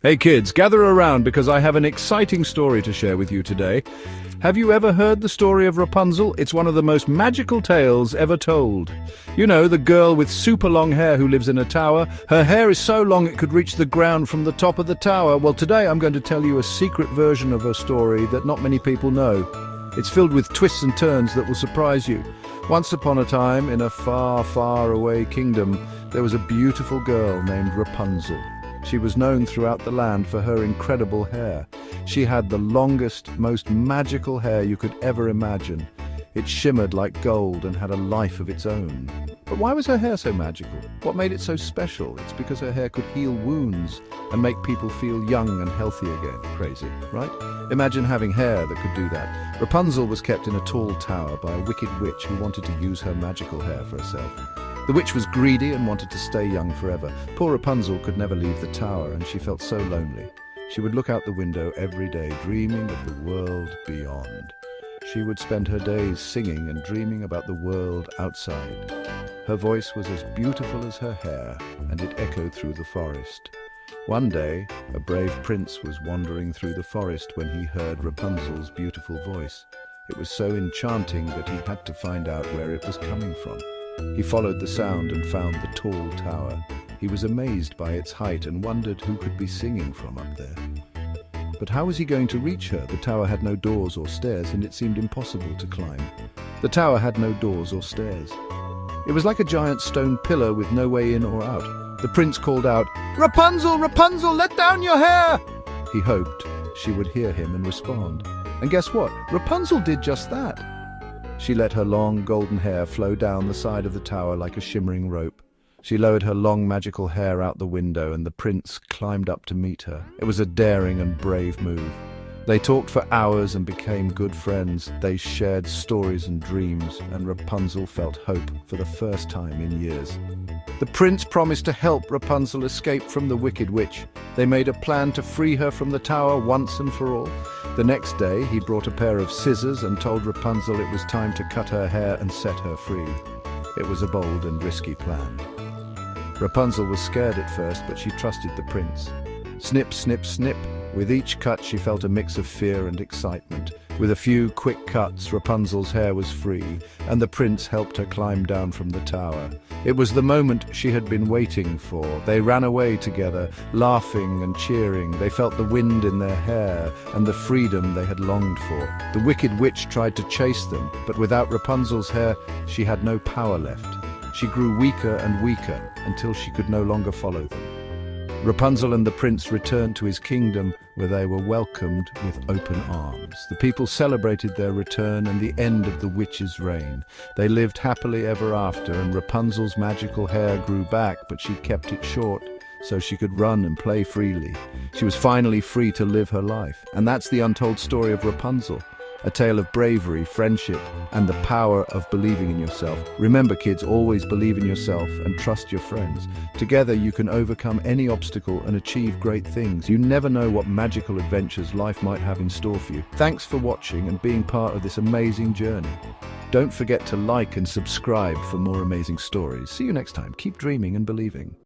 Hey kids, gather around because I have an exciting story to share with you today. Have you ever heard the story of Rapunzel? It's one of the most magical tales ever told. You know, the girl with super long hair who lives in a tower. Her hair is so long it could reach the ground from the top of the tower. Well, today I'm going to tell you a secret version of her story that not many people know. It's filled with twists and turns that will surprise you. Once upon a time, in a far, far away kingdom, there was a beautiful girl named Rapunzel. She was known throughout the land for her incredible hair. She had the longest, most magical hair you could ever imagine. It shimmered like gold and had a life of its own. But why was her hair so magical? What made it so special? It's because her hair could heal wounds and make people feel young and healthy again. Crazy, right? Imagine having hair that could do that. Rapunzel was kept in a tall tower by a wicked witch who wanted to use her magical hair for herself. The witch was greedy and wanted to stay young forever. Poor Rapunzel could never leave the tower, and she felt so lonely. She would look out the window every day, dreaming of the world beyond. She would spend her days singing and dreaming about the world outside. Her voice was as beautiful as her hair, and it echoed through the forest. One day, a brave prince was wandering through the forest when he heard Rapunzel's beautiful voice. It was so enchanting that he had to find out where it was coming from. He followed the sound and found the tall tower. He was amazed by its height and wondered who could be singing from up there. But how was he going to reach her? The tower had no doors or stairs, and it seemed impossible to climb. The tower had no doors or stairs. It was like a giant stone pillar with no way in or out. The prince called out, "Rapunzel, Rapunzel, let down your hair!" He hoped she would hear him and respond. And guess what? Rapunzel did just that. She let her long golden hair flow down the side of the tower like a shimmering rope. She lowered her long magical hair out the window, and the prince climbed up to meet her. It was a daring and brave move. They talked for hours and became good friends. They shared stories and dreams, and Rapunzel felt hope for the first time in years. The prince promised to help Rapunzel escape from the wicked witch. They made a plan to free her from the tower once and for all. The next day, he brought a pair of scissors and told Rapunzel it was time to cut her hair and set her free. It was a bold and risky plan. Rapunzel was scared at first, but she trusted the prince. Snip, snip, snip. With each cut, she felt a mix of fear and excitement. With a few quick cuts, Rapunzel's hair was free, and the prince helped her climb down from the tower. It was the moment she had been waiting for. They ran away together, laughing and cheering. They felt the wind in their hair and the freedom they had longed for. The wicked witch tried to chase them, but without Rapunzel's hair, she had no power left. She grew weaker and weaker until she could no longer follow them. Rapunzel and the prince returned to his kingdom, where they were welcomed with open arms. The people celebrated their return and the end of the witch's reign. They lived happily ever after, and Rapunzel's magical hair grew back, but she kept it short so she could run and play freely. She was finally free to live her life. And that's the untold story of Rapunzel. A tale of bravery, friendship, and the power of believing in yourself. Remember, kids, always believe in yourself and trust your friends. Together you can overcome any obstacle and achieve great things. You never know what magical adventures life might have in store for you. Thanks for watching and being part of this amazing journey. Don't forget to like and subscribe for more amazing stories. See you next time. Keep dreaming and believing.